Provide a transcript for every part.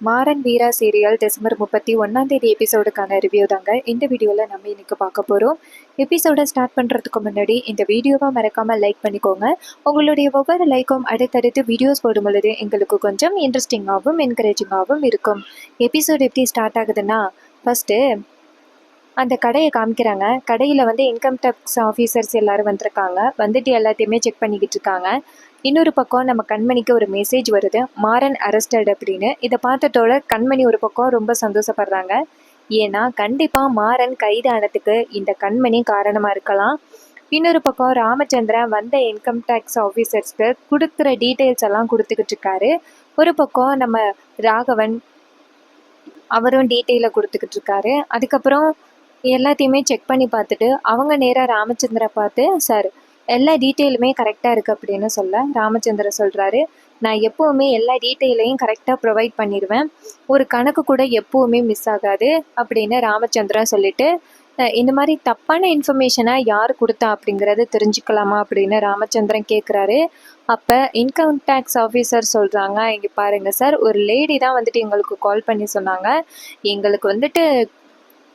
மாறன் வீரா serial December 31 எபிசோடுக்கான review தாங்க இந்த வீடியோவில் நம்ம இன்னைக்கு பார்க்க போகிறோம். எபிசோடை ஸ்டார்ட் பண்ணுறதுக்கு முன்னாடி இந்த வீடியோவை மறக்காமல் லைக் பண்ணிக்கோங்க. உங்களுடைய ஒவ்வொரு லைக்கும் அடுத்தடுத்து வீடியோஸ் போடும் பொழுது எங்களுக்கு கொஞ்சம் இன்ட்ரெஸ்டிங்காகவும் என்கரேஜிங்காகவும் இருக்கும். எபிசோடு எப்படி ஸ்டார்ட் ஆகுதுன்னா, ஃபஸ்ட்டு அந்த கடையை காமிக்கிறாங்க. கடையில் இன்கம் டேக்ஸ் ஆஃபீஸர்ஸ் எல்லாரும் வந்திருக்காங்க. வந்துட்டு எல்லாத்தையுமே செக் பண்ணிக்கிட்டு இருக்காங்க. இன்னொரு பக்கம் நம்ம கண்மணிக்கு ஒரு மெசேஜ் வருது, மாறன் அரெஸ்டட் அப்படின்னு. இதை பார்த்ததோட கண்மணி ஒரு பக்கம் ரொம்ப சந்தோஷப்படுறாங்க. ஏன்னா கண்டிப்பாக மாறன் கைதானதுக்கு இந்த கண்மணி காரணமாக இருக்கலாம். இன்னொரு பக்கம் ராமச்சந்திரன் வந்த இன்கம் டேக்ஸ் ஆஃபீஸர்ஸ்க்கு கொடுக்குற டீட்டெயில்ஸ் எல்லாம் கொடுத்துக்கிட்டு இருக்காரு. ஒரு பக்கம் நம்ம ராகவன் அவரும் டீட்டெயிலை கொடுத்துக்கிட்டு இருக்காரு. அதுக்கப்புறம் எல்லாத்தையுமே செக் பண்ணி பார்த்துட்டு அவங்க நேராக ராமச்சந்திர பார்த்து, சார் எல்லா டீட்டெயிலுமே கரெக்டாக இருக்குது அப்படின்னு சொல்ல ராமச்சந்திர சொல்கிறாரு, நான் எப்போவுமே எல்லா டீட்டெயிலையும் கரெக்டாக ப்ரொவைட் பண்ணிடுவேன், ஒரு கணக்கு கூட எப்போவுமே மிஸ் ஆகாது அப்படின்னு ராமச்சந்திரன் சொல்லிட்டு, இந்த மாதிரி தப்பான இன்ஃபர்மேஷனை யார் கொடுத்தா அப்படிங்கிறது தெரிஞ்சுக்கலாமா அப்படின்னு ராமச்சந்திரன் கேட்குறாரு. அப்போ இன்கம் டேக்ஸ் ஆஃபீஸர் சொல்கிறாங்க, இங்கே பாருங்கள் சார், ஒரு லேடி தான் எங்களுக்கு கால் பண்ணி சொன்னாங்க, எங்களுக்கு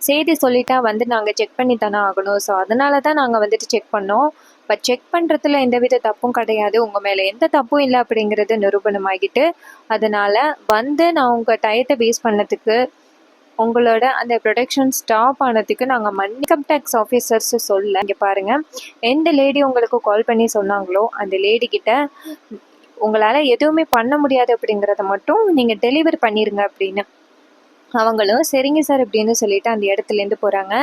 செய்தி சொல்லிட்டா நாங்கள் செக் பண்ணி தானே ஆகணும், ஸோ அதனால தான் நாங்கள் செக் பண்ணோம். பட் செக் பண்ணுறதுல எந்தவித தப்பும் கிடையாது, உங்கள் மேலே எந்த தப்பும் இல்லை அப்படிங்கிறது நிரூபணமாகிட்டு, அதனால் நான் உங்கள் டயத்தை வேஸ்ட் பண்ணதுக்கு, உங்களோட அந்த ப்ரொடக்ஷன் ஸ்டாப் ஆனதுக்கு நாங்கள் இன்கம் டேக்ஸ் ஆஃபீஸர்ஸ் சொல்ல, இங்கே பாருங்கள், எந்த லேடி உங்களுக்கு கால் பண்ணி சொன்னாங்களோ அந்த லேடிக்கிட்ட உங்களால் எதுவுமே பண்ண முடியாது அப்படிங்கிறத மட்டும் நீங்கள் டெலிவர் பண்ணிடுங்க அப்படின்னு. அவங்களும் சரிங்க சார் அப்படின்னு சொல்லிட்டு அந்த இடத்துலேருந்து போகிறாங்க.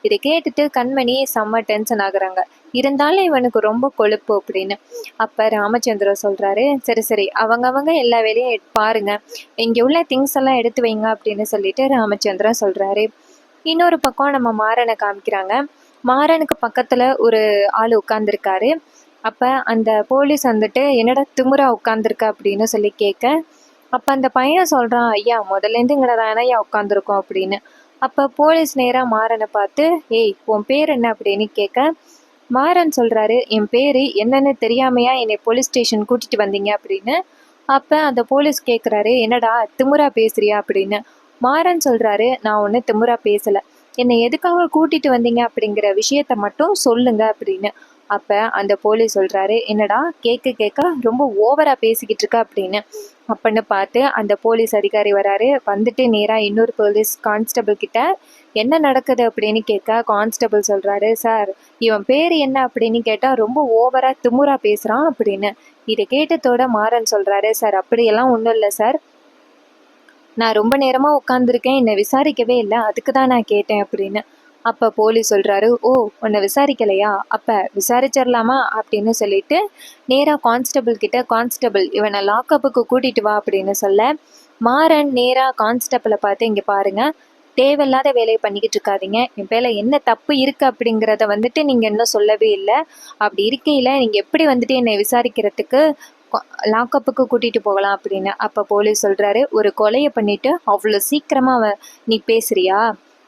இதை கேட்டுட்டு கண்மணி செம்ம டென்ஷன் ஆகுறாங்க. இருந்தாலும் இவனுக்கு ரொம்ப கொழுப்பு அப்படின்னு. அப்போ ராமச்சந்திரன் சொல்கிறாரு, சரி சரி அவங்க எல்லா வேலையும் பாருங்க, இங்கே உள்ள திங்ஸ் எல்லாம் எடுத்து வைங்க அப்படின்னு சொல்லிட்டு ராமச்சந்திரன் சொல்கிறாரு. இன்னொரு பக்கம் நம்ம மாறனை காமிக்கிறாங்க. மாறனுக்கு பக்கத்தில் ஒரு ஆள் உட்காந்துருக்காரு. அப்போ அந்த போலீஸ் என்னடா திமுறா உட்காந்துருக்க அப்படின்னு சொல்லி கேட்க, அப்போ அந்த பையன் சொல்கிறான், ஐயா முதல்லேருந்து இங்கே தானே ஐயா உட்காந்துருக்கோம் அப்படின்னு. அப்போ போலீஸ் நேராக மாறனை பார்த்து, ஏய் உன் பேர் என்ன அப்படின்னு கேட்க, மாறன் சொல்கிறாரு, என் பேர் என்னன்னு தெரியாமையா என்னை போலீஸ் ஸ்டேஷன் கூட்டிகிட்டு வந்தீங்க அப்படின்னு. அப்போ அந்த போலீஸ் கேட்குறாரு, என்னடா திமுறா பேசுறியா அப்படின்னு. மாறன் சொல்கிறாரு, நான் ஒன்றும் திமுறா பேசலை, என்னை எதுக்காக கூட்டிகிட்டு வந்தீங்க அப்படிங்கிற விஷயத்த மட்டும் சொல்லுங்க அப்படின்னு. அப்போ அந்த போலீஸ் சொல்கிறாரு, என்னடா கேட்க ரொம்ப ஓவராக பேசிக்கிட்டு இருக்க அப்படின்னு. அப்படின்னு பார்த்து அந்த போலீஸ் அதிகாரி வராரு. நேராக இன்னொரு போலீஸ் கான்ஸ்டபிள் கிட்ட என்ன நடக்குது அப்படின்னு கேட்க, கான்ஸ்டபிள் சொல்கிறாரு, சார் இவன் பேர் என்ன அப்படின்னு கேட்டால் ரொம்ப ஓவராக திமுறா பேசுகிறான் அப்படின்னு. இதை கேட்டதோட மாறன் சொல்கிறாரு, சார் அப்படியெல்லாம் ஒன்றும் இல்லை சார், நான் ரொம்ப நேரமாக உட்காந்துருக்கேன், என்னை விசாரிக்கவே இல்லை, அதுக்கு தான் நான் கேட்டேன் அப்படின்னு. அப்போ போலீஸ் சொல்கிறாரு, ஓ உன்னை விசாரிக்கலையா, அப்போ விசாரிச்சிடலாமா அப்படின்னு சொல்லிட்டு நேராக கான்ஸ்டபிள் கிட்ட, கான்ஸ்டபிள் இவனை லாக்கப்புக்கு கூட்டிகிட்டு வா அப்படின்னு சொல்ல, மாறன் நேராக கான்ஸ்டபிளை பார்த்து, இங்கே பாருங்கள், தேவையில்லாத வேலையை பண்ணிக்கிட்டு இருக்காதீங்க, என் பேரில் என்ன தப்பு இருக்குது அப்படிங்கிறத நீங்கள் இன்னும் சொல்லவே இல்லை, அப்படி இருக்கையில் நீங்கள் எப்படி என்னை விசாரிக்கிறதுக்கு லாக்கப்புக்கு கூட்டிகிட்டு போகலாம் அப்படின்னு. அப்போ போலீஸ் சொல்கிறாரு, ஒரு கொலையை பண்ணிவிட்டு அவ்வளோ சீக்கிரமாக நீ பேசுறியா,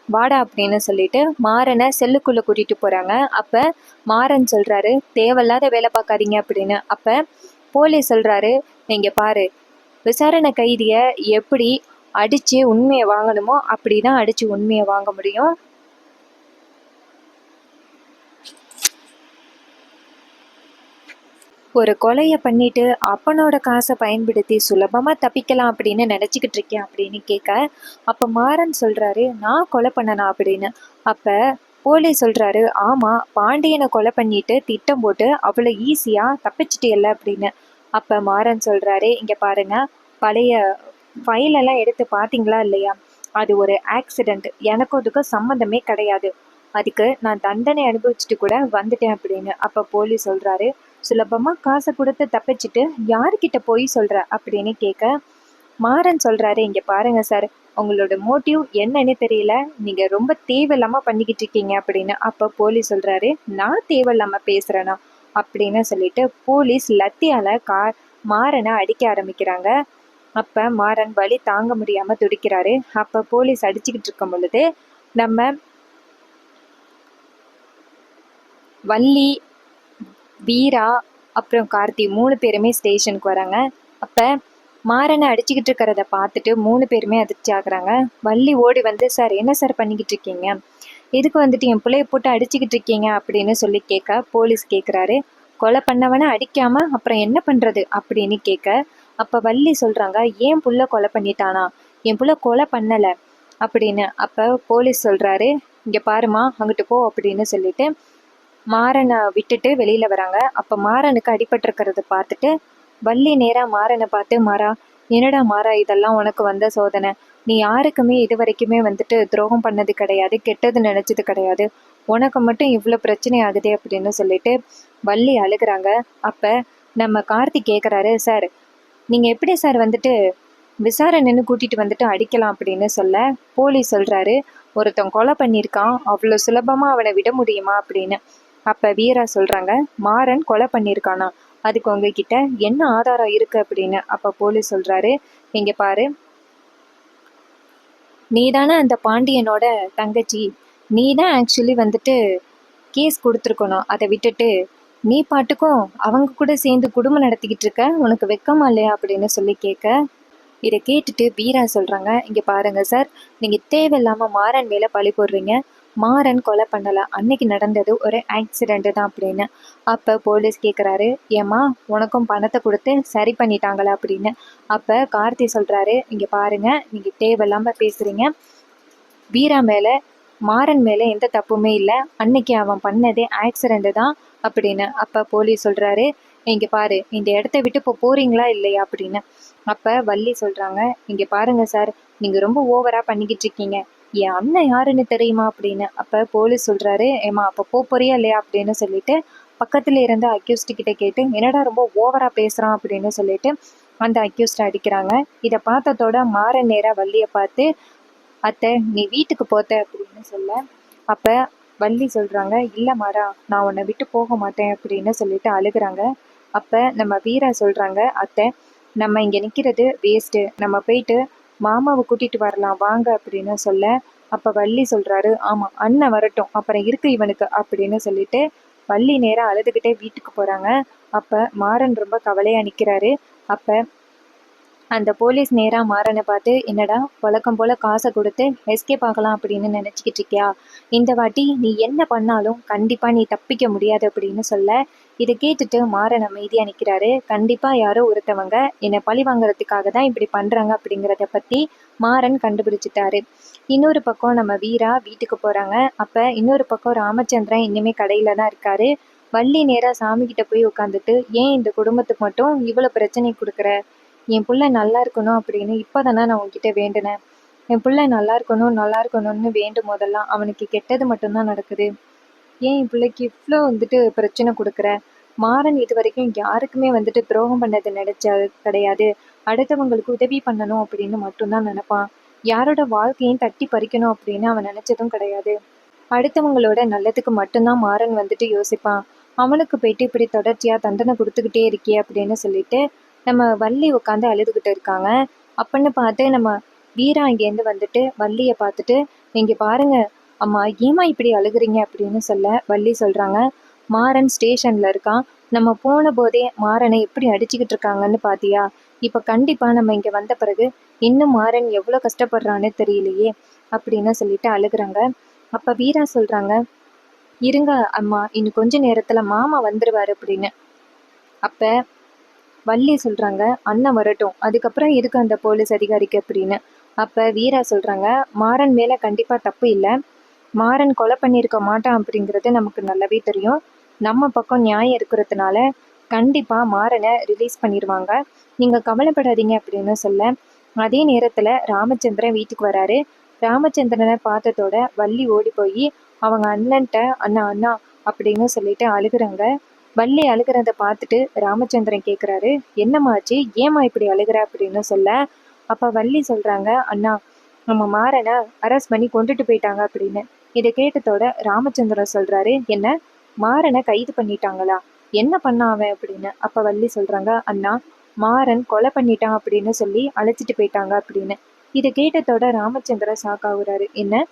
வாடா அப்படின்னு சொல்லிட்டு மாறனை செல்லுக்குள்ளே கூட்டிகிட்டு போகிறாங்க. அப்போ மாறன் சொல்கிறாரு, தேவையில்லாத வேலை பார்க்காதீங்க அப்படின்னு. அப்போ போலீஸ் சொல்கிறாரு, இங்கே பாரு, விசாரணை கைதியை எப்படி அடித்து உண்மையை வாங்கணுமோ அப்படி தான் அடித்து உண்மையை வாங்க முடியும், ஒரு கொலையை பண்ணிட்டு அப்பனோட காசை பயன்படுத்தி சுலபமாக தப்பிக்கலாம் அப்படின்னு நினச்சிக்கிட்டு இருக்கேன் அப்படின்னு கேட்க, அப்போ மாறன் சொல்கிறாரு, நான் கொலை பண்ணனா அப்படின்னு. அப்போ போலீஸ் சொல்கிறாரு, ஆமாம், பாண்டியனை கொலை பண்ணிட்டு திட்டம் போட்டு அவ்வளோ ஈஸியாக தப்பிச்சிட்டியல்ல அப்படின்னு. அப்போ மாறன் சொல்கிறாரு, இங்கே பாருங்கள், பழைய ஃபைலெல்லாம் எடுத்து பார்த்தீங்களா இல்லையா, அது ஒரு ஆக்சிடெண்ட், எனக்கும் அதுக்கும் சம்மந்தமே கிடையாது, அதுக்கு நான் தண்டனை அனுபவிச்சுட்டு கூட வந்துட்டேன் அப்படின்னு. அப்போ போலீஸ் சொல்கிறாரு, சுலபமாக காசை கொடுத்து தப்பிச்சுட்டு யார்கிட்ட போய் சொல்கிற அப்படின்னு கேட்க, மாறன் சொல்கிறாரு, இங்கே பாருங்கள் சார், உங்களோட மோட்டிவ் என்னன்னு தெரியல, நீங்கள் ரொம்ப தேவையில்லாமல் பண்ணிக்கிட்டு இருக்கீங்க அப்படின்னு. அப்போ போலீஸ் சொல்கிறாரு, நான் தேவையில்லாமல் பேசுகிறேனா அப்படின்னு சொல்லிட்டு போலீஸ் லத்தியால் மாறனை அடிக்க ஆரம்பிக்கிறாங்க. அப்போ மாறன் வலி தாங்க முடியாமல் துடிக்கிறாரு. அப்போ போலீஸ் அடிச்சுக்கிட்டு இருக்கும் பொழுது நம்ம வள்ளி, வீரா அப்புறம் கார்த்தி 3 பேருமே ஸ்டேஷனுக்கு வராங்க. அப்போ மாறனை அடிச்சுக்கிட்டு இருக்கிறத பார்த்துட்டு 3 பேருமே அதிர்ச்சி ஆகுறாங்க. வள்ளி ஓடி வந்து, சார் என்ன சார் பண்ணிக்கிட்டு இருக்கீங்க, எதுக்கு வந்துட்டு என் பிள்ளைய போட்டு அடிச்சுக்கிட்டு இருக்கீங்க அப்படின்னு சொல்லி கேட்க, போலீஸ் கேட்குறாரு, கொலை பண்ணவனை அடிக்காம அப்புறம் என்ன பண்றது அப்படின்னு கேட்க, அப்ப வள்ளி சொல்றாங்க, ஏன் புள்ள கொலை பண்ணிட்டானா, என் புள்ள கொலை பண்ணல அப்படின்னு. அப்ப போலீஸ் சொல்றாரு, இங்க பாருமா அங்கிட்டு போ அப்படின்னு சொல்லிட்டு மாறனை விட்டுட்டு வெளியில வராங்க. அப்ப மாறனுக்கு அடிபட்டிருக்கிறத பார்த்துட்டு வள்ளி நேரா மாறனை பார்த்து, மாறா என்னடா மாறா இதெல்லாம் உனக்கு வந்த சோதனை, நீ யாருக்குமே இது வரைக்குமே வந்துட்டு துரோகம் பண்ணது கிடையாது, கெட்டது நினைச்சது கிடையாது, உனக்கு மட்டும் இவ்வளோ பிரச்சனை ஆகுதே அப்படின்னு சொல்லிட்டு வள்ளி அழுகுறாங்க. அப்ப நம்ம கார்த்திக் கேட்குறாரு, சார் நீங்க எப்படி சார் வந்துட்டு விசாரணைன்னு கூட்டிட்டு வந்துட்டு அடிக்கலாம் அப்படின்னு சொல்ல, போலீஸ் சொல்றாரு, ஒருத்தன் கொலை பண்ணியிருக்கான், அவ்வளோ சுலபமா அவனை விட முடியுமா அப்படின்னு. அப்ப வீரா சொல்றாங்க, மாறன் கொலை பண்ணியிருக்கானா, அதுக்கு உங்ககிட்ட என்ன ஆதாரம் இருக்கு அப்படின்னு. அப்ப போலீஸ் சொல்றாரு, இங்க பாரு, நீ தானே அந்த பாண்டியனோட தங்கச்சி, நீ தான் ஆக்சுவலி வந்துட்டு கேஸ் கொடுத்துருக்கணும், அதை விட்டுட்டு நீ பாட்டுக்கும் அவங்க கூட சேர்ந்து குடும்பம் நடத்திக்கிட்டு இருக்க, உனக்கு வெக்கமா இல்லையா அப்படின்னு சொல்லி கேட்க, இதை கேட்டுட்டு வீரா சொல்றாங்க, இங்க பாருங்க சார், நீங்க தேவையில்லாம மாறன் மேல பழி போடுறீங்க, மாறன் கொலை பண்ணல, அன்னைக்கு நடந்தது ஒரு ஆக்சிடென்ட் தான் அப்படின்னு. அப்ப போலீஸ் கேட்குறாரு, ஏமா உனக்கும் பணத்தை கொடுத்து சரி பண்ணிட்டாங்களா அப்படின்னு. அப்ப கார்த்தி சொல்றாரு, இங்க பாருங்க நீங்க தேவையில்லாம பேசுறீங்க, வீரா மேல மாறன் மேல எந்த தப்புமே இல்லை, அன்னைக்கு அவன் பண்ணதே ஆக்சிடென்ட் தான் அப்படின்னு. அப்ப போலீஸ் சொல்றாரு, இங்க பாரு இந்த இடத்த விட்டு இப்போ போறீங்களா இல்லையா அப்படின்னு. அப்ப வள்ளி சொல்றாங்க, இங்க பாருங்க சார், நீங்க ரொம்ப ஓவரா பண்ணிக்கிட்டு இருக்கீங்க, என் அண்ணன் யாருன்னு தெரியுமா அப்படின்னு. அப்ப போலீஸ் சொல்றாரு, ஏமா அப்ப போறியா இல்லையா அப்படின்னு சொல்லிட்டு பக்கத்துல இருந்த அக்யூஸ்ட் கிட்ட கேட்டு, என்னடா ரொம்ப ஓவரா பேசுறான் அப்படின்னு சொல்லிட்டு அந்த அக்யூஸ்ட் அடிக்கிறாங்க. இதை பார்த்ததோட மாறன் நேரா வள்ளியை பார்த்து, அத்தை நீ வீட்டுக்கு போத்த அப்படின்னு சொல்ல, அப்ப வள்ளி சொல்றாங்க, இல்ல மாறா நான் உன்னை விட்டு போக மாட்டேன் அப்படின்னு சொல்லிட்டு அழுகுறாங்க. அப்ப நம்ம வீரா சொல்றாங்க, அத்தை நம்ம இங்க நிக்கிறது வேஸ்ட், நம்ம போயிட்டு மாமாவை கூட்டிட்டு வரலாம் வாங்க அப்படின்னு சொல்ல, அப்ப வள்ளி சொல்றாரு, ஆமா அண்ணன் வரட்டும் அப்புறம் இருக்கு இவனுக்கு அப்படின்னு சொல்லிட்டு வள்ளி நேரா அழுதுகிட்டே வீட்டுக்கு போறாங்க. அப்ப மாறன் ரொம்ப கவலையா நிக்கிறாரு. அப்ப அந்த போலீஸ் நேரா மாறனை பார்த்து, என்னடா வழக்கம் போல காசை கொடுத்து எஸ்கேப் ஆகலாம் அப்படின்னு நினைச்சுக்கிட்டு இருக்கியா, இந்த வாட்டி நீ என்ன பண்ணாலும் கண்டிப்பா நீ தப்பிக்க முடியாது அப்படின்னு சொல்ல, இதை கேட்டுட்டு மாறன் அமைதியா நிக்கிறாரு. கண்டிப்பா யாரோ ஒருத்தவங்க என்னை பழி வாங்குறதுக்காக தான் இப்படி பண்றாங்க அப்படிங்கிறத பத்தி மாறன் கண்டுபிடிச்சிட்டாரு. இன்னொரு பக்கம் நம்ம வீரா வீட்டுக்கு போறாங்க. அப்ப இன்னொரு பக்கம் ராமச்சந்திரன் இன்னுமே கடையில தான் இருக்காரு. வள்ளி நேரா சாமி கிட்ட போய் உட்காந்துட்டு, ஏன் இந்த குடும்பத்துக்கு மட்டும் இவ்வளவு பிரச்சனை கொடுக்குற, என் புள்ள நல்லா இருக்கணும் அப்படின்னு இப்போதானே நான் உன்கிட்ட வேண்டினேன், என் பிள்ளை நல்லா இருக்கணும் நல்லா இருக்கணும்னு வேண்டும் போதெல்லாம் அவனுக்கு கெட்டது மட்டும்தான் நடக்குது, ஏன் என் பிள்ளைக்கு இவ்வளோ வந்துட்டு பிரச்சனை கொடுக்குற, மாறன் இது வரைக்கும் யாருக்குமே வந்துட்டு துரோகம் பண்ணது நினைச்ச கிடையாது, அடுத்தவங்களுக்கு உதவி பண்ணணும் அப்படின்னு மட்டும்தான் நினைப்பான், யாரோட வாழ்க்கையும் தட்டி பறிக்கணும் அப்படின்னு அவன் நினைச்சதும் கிடையாது, அடுத்தவங்களோட நல்லதுக்கு மட்டும்தான் மாறன் வந்துட்டு யோசிப்பான், அவனுக்கு போயிட்டு இப்படி தொடர்ச்சியா தண்டனை கொடுத்துக்கிட்டே இருக்கே அப்படின்னு சொல்லிட்டு நம்ம வள்ளி உட்காந்து அழுதுகிட்டு இருக்காங்க. அப்படின்னு பார்த்து நம்ம வீரா இங்கேருந்து வந்துட்டு வள்ளியை பார்த்துட்டு, இங்கே பாருங்க அம்மா ஏமா இப்படி அழுகுறீங்க அப்படின்னு சொல்ல, வள்ளி சொல்றாங்க, மாறன் ஸ்டேஷன்ல இருக்கான், நம்ம போன போதே மாறனை எப்படி அடிச்சுக்கிட்டு இருக்காங்கன்னு பாத்தியா, இப்போ கண்டிப்பா நம்ம இங்க வந்த பிறகு இன்னும் மாறன் எவ்வளோ கஷ்டப்படுறான்னு தெரியலையே அப்படின்னு சொல்லிட்டு அழுகுறாங்க. அப்ப வீரா சொல்றாங்க, இருங்க அம்மா இன்னும் கொஞ்ச நேரத்துல மாமா வந்துருவாரு அப்படின்னு. அப்ப வள்ளி சொல்றாங்க, அண்ணன் வரட்டும் அதுக்கப்புறம் எதுக்கு அந்த போலீஸ் அதிகாரிக்கு அப்படின்னு. அப்ப வீரா சொல்றாங்க, மாறன் மேல கண்டிப்பா தப்பு இல்லை, மாறன் கொலை பண்ணியிருக்க மாட்டான் அப்படிங்கிறது நமக்கு நல்லாவே தெரியும், நம்ம பக்கம் நியாயம் இருக்கிறதுனால கண்டிப்பா மாறனை ரிலீஸ் பண்ணிடுவாங்க, நீங்க கவலைப்படாதீங்க அப்படின்னு சொல்ல, அதே நேரத்துல ராமச்சந்திரன் வீட்டுக்கு வராரு. ராமச்சந்திரனை பார்த்ததோட வள்ளி ஓடி போய் அவங்க அண்ணன்ட்ட, அண்ணா அண்ணா அப்படின்னு சொல்லிட்டு அழுகுறாங்க. வள்ளி அழுகிறத பார்த்துட்டு ராமச்சந்திரன் கேட்குறாரு, என்னம்மாச்சு ஏமா இப்படி அழுகிற அப்படின்னு சொல்ல, அப்ப வள்ளி சொல்றாங்க, அண்ணா நம்ம மாறனை அரெஸ்ட் பண்ணி கொண்டுட்டு போயிட்டாங்க அப்படின்னு. இதை கேட்டதோட ராமச்சந்திரன் சொல்றாரு, என்ன மாறனை கைது பண்ணிட்டாங்களா, என்ன பண்ணா அவன் அப்படின்னு. அப்ப வள்ளி சொல்றாங்க, அண்ணா மாறன் கொலை பண்ணிட்டான் அப்படின்னு சொல்லி அழைச்சிட்டு போயிட்டாங்க அப்படின்னு. இதை கேட்டதோட ராமச்சந்திரன் ஷாக் ஆகுறாரு, என்ன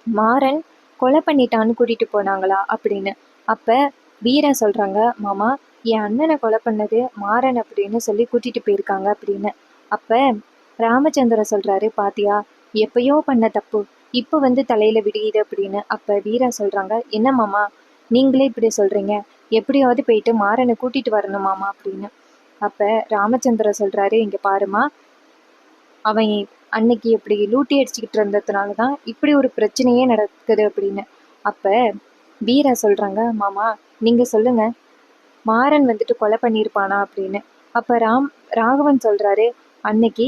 மாறன் கொலை பண்ணிட்டான்னு கூட்டிட்டு போனாங்களா அப்படின்னு. அப்ப வீரா சொல்றாங்க, மாமா என் அண்ணனை கொலை பண்ணது மாறன் அப்படின்னு சொல்லி கூட்டிட்டு போயிருக்காங்க அப்படின்னு. அப்ப ராமச்சந்திரன் சொல்றாரு, பாத்தியா, எப்பயோ பண்ண தப்பு இப்ப வந்து தலையில விடியுது அப்படின்னு. அப்ப வீரா சொல்றாங்க, என்ன மாமா நீங்களே இப்படி சொல்றீங்க, எப்படியாவது போயிட்டு மாறனை கூட்டிட்டு வரணுமாமா அப்படின்னு. அப்ப ராமச்சந்திரன் சொல்றாரு, இங்க பாருமா, அவன் அன்னைக்கு இப்படி லூட்டி அடிச்சுக்கிட்டு இருந்ததுனாலதான் இப்படி ஒரு பிரச்சனையே நடக்குது அப்படின்னு. அப்ப வீரா சொல்றாங்க, மாமா நீங்க சொல்லுங்க, மாறன் வந்துட்டு கொலை பண்ணியிருப்பானா அப்படின்னு. அப்ப ராகவன் சொல்றாரு, அன்னைக்கு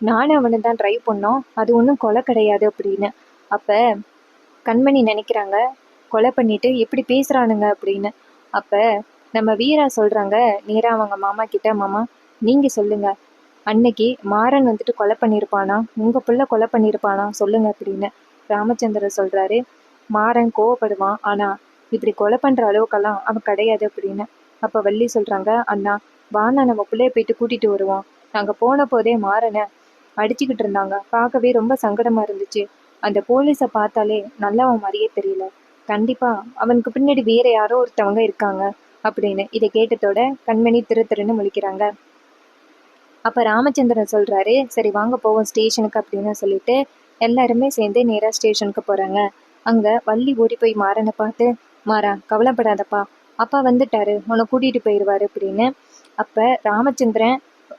நானும் அவனு தான் ட்ரைவ் பண்ணோம், அது ஒன்றும் கொலை கிடையாது அப்படின்னு. அப்ப கண்மணி நினைக்கிறாங்க, கொலை பண்ணிட்டு எப்படி பேசுறானுங்க அப்படின்னு. அப்ப நம்ம வீரா சொல்றாங்க நேரா அவங்க மாமா கிட்ட, மாமா நீங்க சொல்லுங்க, அன்னைக்கு மாறன் வந்துட்டு கொலை பண்ணியிருப்பானா, உங்க புள்ள கொலை பண்ணியிருப்பானா சொல்லுங்க அப்படின்னு. ராமச்சந்திரன் சொல்றாரு, மாறன் கோவப்படுவான், ஆனா இப்படி கொலை பண்ற அளவுக்கெல்லாம் அவன் கிடையாது அப்படின்னு. அப்ப வள்ளி சொல்றாங்க, அண்ணா வாண்ணா நம்ம பிள்ளைய போயிட்டு கூட்டிட்டு வருவோம், நாங்க போன போதே மாறனை அடிச்சுக்கிட்டு இருந்தாங்க, பார்க்கவே ரொம்ப சங்கடமா இருந்துச்சு, அந்த போலீஸை பார்த்தாலே நல்லவன் மாதிரியே தெரியல, கண்டிப்பா அவனுக்கு பின்னாடி வேற யாரோ ஒருத்தவங்க இருக்காங்க அப்படின்னு. இதை கேட்டதோட கண்மணி திரு திருன்னு முழிக்கிறாங்க. அப்ப ராமச்சந்திரன் சொல்றாரு, சரி வாங்க போவோம் ஸ்டேஷனுக்கு அப்படின்னு சொல்லிட்டு எல்லாருமே சேர்ந்து நேரா ஸ்டேஷனுக்கு போறாங்க. அங்க வள்ளி ஓடி போய் மாறனை பார்த்து, மாறா கவலைப்படாதப்பா, அப்பா வந்துட்டாரு, உன்னை கூட்டிட்டு போயிடுவாரு அப்படின்னு. அப்ப ராமச்சந்திரன்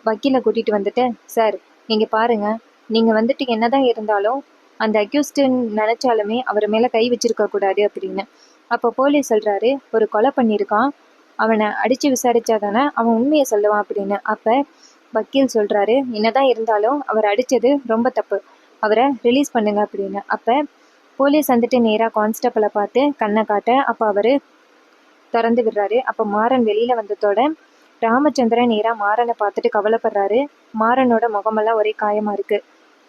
வக்கீலை கூட்டிட்டு வந்துட்டு, சார் நீங்க பாருங்க, நீங்க வந்துட்டு என்னதான் இருந்தாலும் அந்த அக்யூஸ்டுன்னு நினைச்சாலுமே அவர் மேல கை வச்சிருக்க கூடாது அப்படின்னு. அப்போ போலீஸ் சொல்றாரு, ஒரு கொலை பண்ணியிருக்கான், அவனை அடிச்சு விசாரிச்சாதானே அவன் உண்மையை சொல்லுவான் அப்படின்னு. அப்ப வக்கீல் சொல்றாரு, என்னதான் இருந்தாலும் அவர் அடிச்சது ரொம்ப தப்பு, அவரை ரிலீஸ் பண்ணுங்க அப்படின்னு. அப்ப போலீஸ் வந்துட்டு நேரா கான்ஸ்டபிளை பார்த்து கண்ணை காட்ட, அப்ப அவரு திறந்து விடுறாரு. அப்ப மாறன் வெளியில வந்ததோட ராமச்சந்திரன் நேரா மாறனை பார்த்துட்டு கவலைப்படுறாரு. மாறனோட முகமெல்லாம் ஒரே காயமா இருக்கு.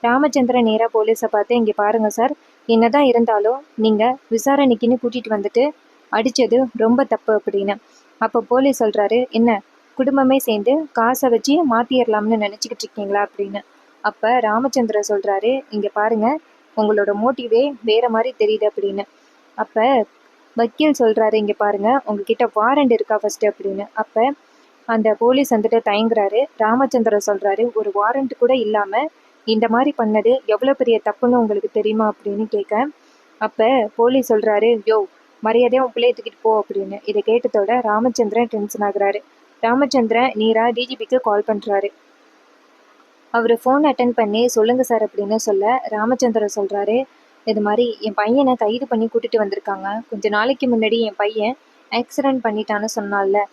ராமச்சந்திரன் நேரா போலீஸை பார்த்து, இங்க பாருங்க சார், என்னதான் இருந்தாலும் நீங்க விசாரணைக்குன்னு கூட்டிட்டு வந்துட்டு அடிச்சது ரொம்ப தப்பு அப்படின்னு. அப்போ போலீஸ் சொல்றாரு, என்ன குடும்பமே சேர்ந்து காசை வச்சு மாத்திரலாம்னு நினைச்சுக்கிட்டு இருக்கீங்களா அப்படின்னு. அப்ப ராமச்சந்திரன் சொல்றாரு, இங்க பாருங்க, உங்களோட மோட்டிவே வேற மாதிரி தெரியுது அப்படின்னு. அப்ப வக்கீல் சொல்றாரு, இங்க பாருங்க, உங்ககிட்ட வாரண்ட் இருக்கா ஃபர்ஸ்ட் அப்படின்னு. அப்ப அந்த போலீஸ் வந்துட்டு தயங்குறாரு. ராமச்சந்திரன் சொல்றாரு, ஒரு வாரண்ட் கூட இல்லாம இந்த மாதிரி பண்ணது எவ்வளவு பெரிய தப்புன்னு உங்களுக்கு தெரியுமா அப்படின்னு கேட்க, அப்ப போலீஸ் சொல்றாரு, யோ மரியாதையா உன் பிள்ளைய தூக்கிட்டு போ அப்படின்னு. இதை கேட்டதோட ராமச்சந்திரன் டென்ஷன் ஆகுறாரு. ராமச்சந்திரன் நேரா டிஜிபிக்கு கால் பண்றாரு. அவர் ஃபோன் அட்டன் பண்ணி, சொல்லுங்க சார் அப்படின்னு சொல்ல, ராமச்சந்திரன் சொல்றாரு, இது மாதிரி என் பையனை கைது பண்ணி கூட்டிட்டு வந்திருக்காங்க, கொஞ்ச நாளைக்கு முன்னாடி என் பையன் ஆக்சிடென்ட் பண்ணிட்டான்னு சொன்னால,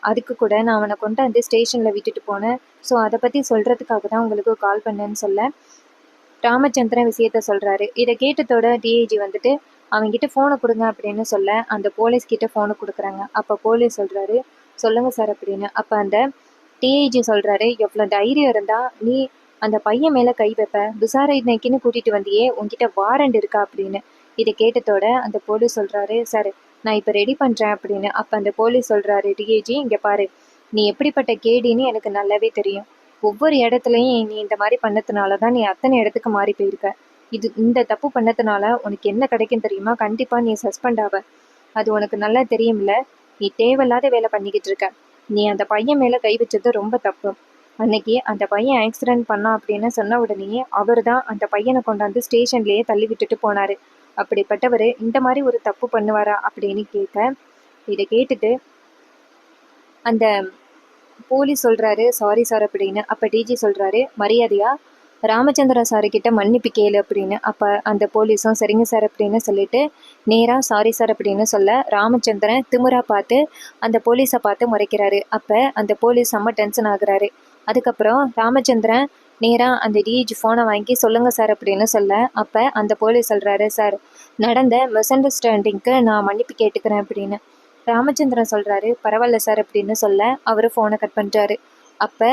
அதுக்கு கூட நான் அவனை கொண்டாந்து ஸ்டேஷன்ல விட்டுட்டு போனேன், ஸோ அதை பத்தி சொல்றதுக்காக தான் உங்களுக்கு கால் பண்ணேன்னு சொல்ல ராமச்சந்திரன் விஷயத்த சொல்றாரு. இதை கேட்டதோட டிஐஜி வந்துட்டு அவங்ககிட்ட ஃபோனை கொடுங்க அப்படின்னு சொல்ல, அந்த போலீஸ் கிட்ட ஃபோனை கொடுக்குறாங்க. அப்போ போலீஸ் சொல்றாரு, சொல்லுங்க சார் அப்படின்னு. அப்போ அந்த டிஐஜி சொல்றாரு, எவ்வளோ தைரியம் இருந்தா நீ அந்த பையன் மேல கை வைப்ப, விசாரணைக்குன்னு கூட்டிட்டு வந்தியே, உன்கிட்ட வாரண்ட் இருக்கா அப்படின்னு. இதை கேட்டதோட அந்த போலீஸ் சொல்றாரு, சார் நான் இப்போ ரெடி பண்றேன் அப்படின்னு. அப்போ அந்த போலீஸ் சொல்றாரு, டிஐஜி இங்க பாரு, நீ எப்படிப்பட்ட கேடின்னு எனக்கு நல்லாவே தெரியும், ஒவ்வொரு இடத்துலையும் நீ இந்த மாதிரி பண்ணதுனால தான் நீ அத்தனை இடத்துக்கு மாறி போயிருக்க, இந்த தப்பு பண்ணதுனால உனக்கு என்ன கிடைக்கும் தெரியுமா, கண்டிப்பா நீ சஸ்பெண்ட் ஆவ, அது உனக்கு நல்லா தெரியும்ல, நீ தேவையில்லாத வேலை பண்ணிக்கிட்டு இருக்க, நீ அந்த பையன் மேல கை வச்சது ரொம்ப தப்பு, அன்னைக்கு அந்த பையன் ஆக்சிடென்ட் பண்ணான் அப்படின்னு சொன்ன உடனேயே அவர் தான் அந்த பையனை கொண்டாந்து ஸ்டேஷன்லயே தள்ளி விட்டுட்டு போனாரு, அப்படிப்பட்டவர் இந்த மாதிரி ஒரு தப்பு பண்ணுவாரா அப்படின்னு கேட்க, இதை கேட்டுட்டு அந்த போலீஸ் சொல்றாரு, சாரி சார் அப்படின்னு. அப்ப டிஜி சொல்றாரு, மரியாதையா ராமச்சந்திரன் சாரு கிட்ட மன்னிப்பு கேளு அப்படின்னு. அப்ப அந்த போலீஸும் சரிங்க சார் அப்படின்னு சொல்லிட்டு நேரா சாரி சார் அப்படின்னு சொல்ல, ராமச்சந்திரன் திமிரா பார்த்து அந்த போலீஸை பார்த்து முறைக்கிறாரு. அப்ப அந்த போலீஸ் செம்ம டென்ஷன் ஆகுறாரு. அதுக்கப்புறம் ராமச்சந்திரன் நேரா அந்த டிஜி ஃபோனை வாங்கி சொல்லுங்க சார் அப்படின்னு சொல்ல, அப்ப அந்த போலீஸ் சொல்றாரு, சார் நடந்த மிஸ் அண்டர்ஸ்டாண்டிங்க்கு நான் மன்னிப்பு கேட்டுக்கிறேன் அப்படின்னு. ராமச்சந்திரன் சொல்றாரு, பரவாயில்ல சார் அப்படின்னு சொல்ல அவரு ஃபோனை கட் பண்றாரு. அப்ப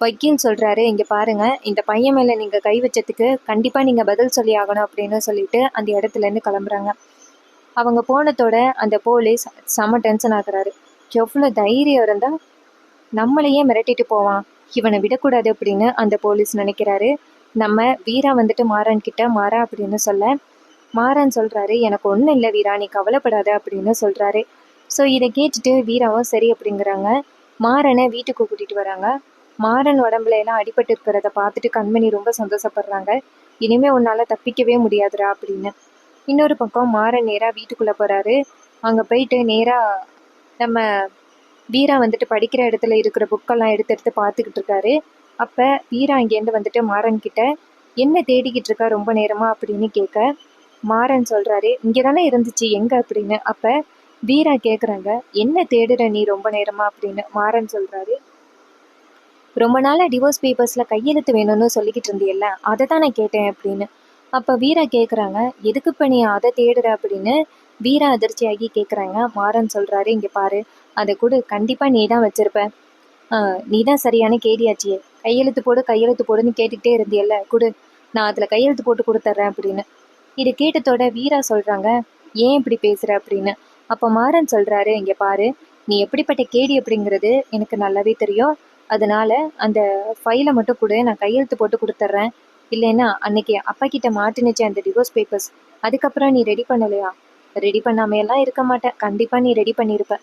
வக்கீல் சொல்றாரு, இங்க பாருங்க, இந்த பையன் மேல நீங்க கை வச்சதுக்கு கண்டிப்பா நீங்க பதில் சொல்லி ஆகணும் அப்படின்னு சொல்லிட்டு அந்த இடத்துல இருந்து கிளம்புறாங்க. அவங்க போனதோட அந்த போலீஸ் செம டென்ஷன் ஆகுறாரு. எவ்வளவு தைரியம் இருந்தா நம்மளையே மிரட்டிட்டு போவான், இவனை விடக்கூடாது அப்படின்னு அந்த போலீஸ் நினைக்கிறாரு. நம்ம வீரா வந்துட்டு மாறன் கிட்ட மாறா அப்படின்னு சொல்ல, மாறன் சொல்றாரு, எனக்கு ஒன்றும் இல்லை வீரா, நீ கவலைப்படாத அப்படின்னு சொல்றாரு. ஸோ இதை கேட்டுட்டு வீராவும் சரி அப்படிங்கிறாங்க. மாறனை வீட்டுக்கு கூட்டிகிட்டு வராங்க. மாறன் உடம்புல எல்லாம் அடிபட்டு இருக்கிறத பார்த்துட்டு கண்மணி ரொம்ப சந்தோஷப்படுறாங்க. இனிமே உன்னால தப்பிக்கவே முடியாதுடா அப்படின்னு. இன்னொரு பக்கம் மாறன் நேராக வீட்டுக்குள்ளே போகிறாரு. அங்கே போயிட்டு நேராக நம்ம வீரா வந்துட்டு படிக்கிற இடத்துல இருக்கிற புக்கெல்லாம் எடுத்து எடுத்து பார்த்துக்கிட்டு இருக்காரு. அப்போ வீரா இங்கேருந்து வந்துட்டு மாறன் கிட்ட என்ன தேடிக்கிட்டு இருக்கா ரொம்ப நேரமா அப்படின்னு கேட்க, மாறன் சொல்கிறாரு இங்கே தானே இருந்துச்சு எங்கே அப்படின்னு. அப்போ வீரா கேட்குறாங்க என்ன தேடுற நீ ரொம்ப நேரமா அப்படின்னு. மாறன் சொல்கிறாரு ரொம்ப நாளாக டிவோர்ஸ் பேப்பர்ஸில் கையெழுத்து வேணும்னு சொல்லிக்கிட்டு இருந்தியல்ல, அதை தான் நான் கேட்டேன் அப்படின்னு. அப்போ வீரா கேட்குறாங்க எதுக்கு இப்போ நீ அதை தேடுற அப்படின்னு. வீரா அதிர்ச்சியாகி கேட்குறாங்க. மாறன் சொல்கிறாரு இங்கே பாரு, அதை கூட கண்டிப்பாக நீ தான் வச்சிருப்ப. நீ தான் சரியான கேடியாச்சியே. கையெழுத்து போடு கையெழுத்து போடுன்னு கேட்டுக்கிட்டே இருந்தியல்ல, கொடு, நான் அதில் கையெழுத்து போட்டு கொடுத்துட்றேன் அப்படின்னு. இது கேட்டதோட வீரா சொல்கிறாங்க ஏன் இப்படி பேசுகிற அப்படின்னு. அப்போ மாறன் சொல்கிறாரு இங்கே பாரு, நீ எப்படிப்பட்ட கேடி அப்படிங்கிறது எனக்கு நல்லாவே தெரியும். அதனால அந்த ஃபைலை மட்டும் கொடு, நான் கையெழுத்து போட்டு கொடுத்துட்றேன். இல்லைன்னா அன்னைக்கு அப்பா கிட்ட மாட்டினுச்சு அந்த டிவோர்ஸ் பேப்பர்ஸ், அதுக்கப்புறம் நீ ரெடி பண்ணலையா? ரெடி பண்ணாமையெல்லாம் இருக்க மாட்டேன், கண்டிப்பாக நீ ரெடி பண்ணியிருப்ப.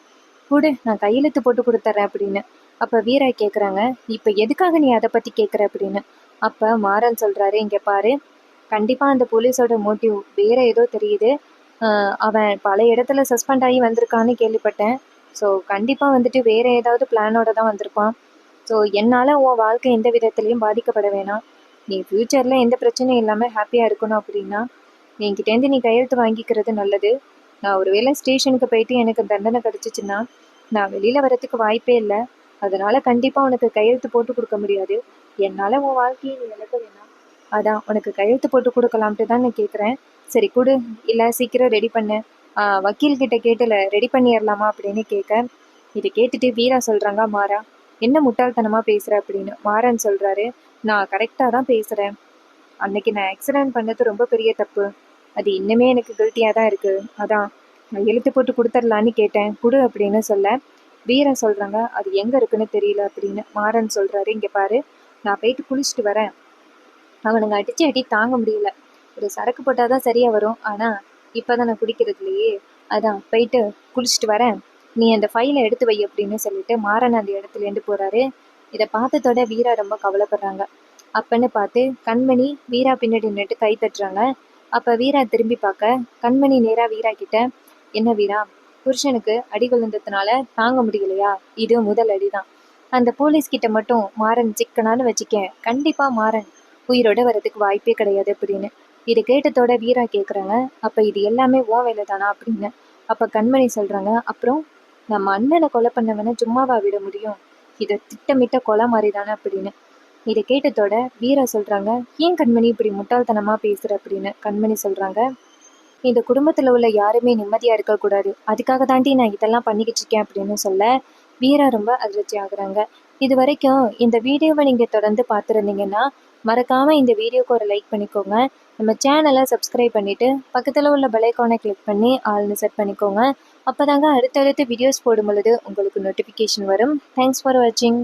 கொடு, நான் கையெழுத்து போட்டு கொடுத்துட்றேன் அப்படின்னு. அப்போ வீரா கேட்குறாங்க இப்போ எதுக்காக நீ அதை பற்றி கேட்குற அப்படின்னு. அப்போ மாறன் சொல்கிறாரு இங்கே பாரு, கண்டிப்பாக அந்த போலீஸோட மோட்டிவ் வேற ஏதோ தெரியுது. அவன் பல இடத்துல சஸ்பெண்ட் ஆகி வந்திருக்கான்னு கேள்விப்பட்டேன். ஸோ கண்டிப்பாக வந்துட்டு வேற ஏதாவது பிளானோட தான் வந்திருப்பான். ஸோ என்னால் உன் வாழ்க்கை எந்த விதத்துலையும் பாதிக்கப்பட வேணாம். நீ ஃப்யூச்சரில் எந்த பிரச்சனையும் இல்லாமல் ஹாப்பியாக இருக்கணும் அப்படின்னா என்கிட்டேருந்து நீ கையெழுத்து வாங்கிக்கிறது நல்லது. நான் ஒருவேளை ஸ்டேஷனுக்கு போயிட்டு எனக்கு தண்டனை கிடச்சிச்சின்னா நான் வெளியில் வரத்துக்கு வாய்ப்பே இல்லை. அதனால் கண்டிப்பாக உனக்கு கையெழுத்து போட்டு கொடுக்க முடியாது. என்னால் உன் வாழ்க்கையை நீ இழக்க வேணாம். அதான் உனக்கு கையெழுத்து போட்டு கொடுக்கலாம்ட்டு தான் நான் கேட்குறேன். சரி கொடு, இல்லை சீக்கிரம் ரெடி பண்ணு. வக்கீல்கிட்ட கேட்டுல ரெடி பண்ணிடலாமா அப்படின்னு கேட்க, இதை கேட்டுட்டு வீரா சொல்கிறாங்க மாறா என்ன முட்டாள்தனமாக பேசுகிற அப்படின்னு. மாறன் சொல்கிறாரு நான் கரெக்டாக தான் பேசுகிறேன். அன்னைக்கு நான் ஆக்சிடென்ட் பண்ணது ரொம்ப பெரிய தப்பு. அது இன்னுமே எனக்கு கில்ட்டியாக தான் இருக்குது. அதான் நான் எழுத்து போட்டு கொடுத்துடலான்னு கேட்டேன், கொடு அப்படின்னு சொல்ல வீரா சொல்கிறாங்க அது எங்கே இருக்குன்னு தெரியல அப்படின்னு. மாறன் சொல்கிறாரு இங்கே பாரு, நான் போயிட்டு குளிச்சுட்டு வரேன். அவனுங்க அடித்து அடி தாங்க முடியல. ஒரு சரக்கு போட்டால் தான் சரியாக வரும். ஆனால் இப்போ தான் நான் குடிக்கிறது இல்லையே. அதான் போயிட்டு குளிச்சுட்டு வரேன், நீ அந்த ஃபைலை எடுத்து வை அப்படின்னு சொல்லிட்டு மாறன் அந்த இடத்துலேருந்து போகிறாரு. இதை பார்த்ததோட வீரா ரொம்ப கவலைப்படுறாங்க. அப்பன்னு பார்த்து கண்மணி வீரா பின்னாடி நின்றுட்டு கை தட்டுறாங்க. அப்போ வீரா திரும்பி பார்க்க கண்மணி நேராக வீரா கிட்ட என்ன வீரா, புருஷனுக்கு அடி விழுந்ததுனால தாங்க முடியலையா? இது முதல் அடிதான். அந்த போலீஸ் கிட்ட மட்டும் மாறன் சிக்கனான்னு வச்சுக்கேன், கண்டிப்பாக மாறன் உயிரோட வரதுக்கு வாய்ப்பே கிடையாது அப்படின்னு. இதை கேட்டதோட வீரா கேட்குறாங்க அப்போ இது எல்லாமே ஓ வேலை தானா அப்படின்னு. அப்போ கண்மணி சொல்கிறாங்க அப்புறம் நம்ம அண்ணனை கொலை பண்ணவனை சும்மாவா விட முடியும்? இதை திட்டமிட்ட கொலை மாதிரி தானே அப்படின்னு. இதை கேட்டதோட வீரா சொல்கிறாங்க ஏன் கண்மணி இப்படி முட்டாள்தனமாக பேசுகிற அப்படின்னு. கண்மணி சொல்கிறாங்க இந்த குடும்பத்தில் உள்ள யாருமே நிம்மதியாக இருக்கக்கூடாது, அதுக்காக தாண்டி நான் இதெல்லாம் பண்ணிக்கிட்டு இருக்கேன் அப்படின்னு சொல்ல வீரா ரொம்ப அதிர்ச்சி ஆகுறாங்க. இது வரைக்கும் இந்த வீடியோவை நீங்கள் தொடர்ந்து பார்த்துருந்தீங்கன்னா மறக்காமல் இந்த வீடியோக்கு ஒரு லைக் பண்ணிக்கோங்க. நம்ம சேனலை சப்ஸ்கிரைப் பண்ணிவிட்டு பக்கத்தில் உள்ள பெல் ஐகானை கிளிக் பண்ணி ஆல்னு செட் பண்ணிக்கோங்க. அப்போ தாங்க அடுத்தடுத்து வீடியோஸ் போடும் பொழுது உங்களுக்கு நோட்டிஃபிகேஷன் வரும். தேங்க்ஸ் ஃபார் வாட்சிங்.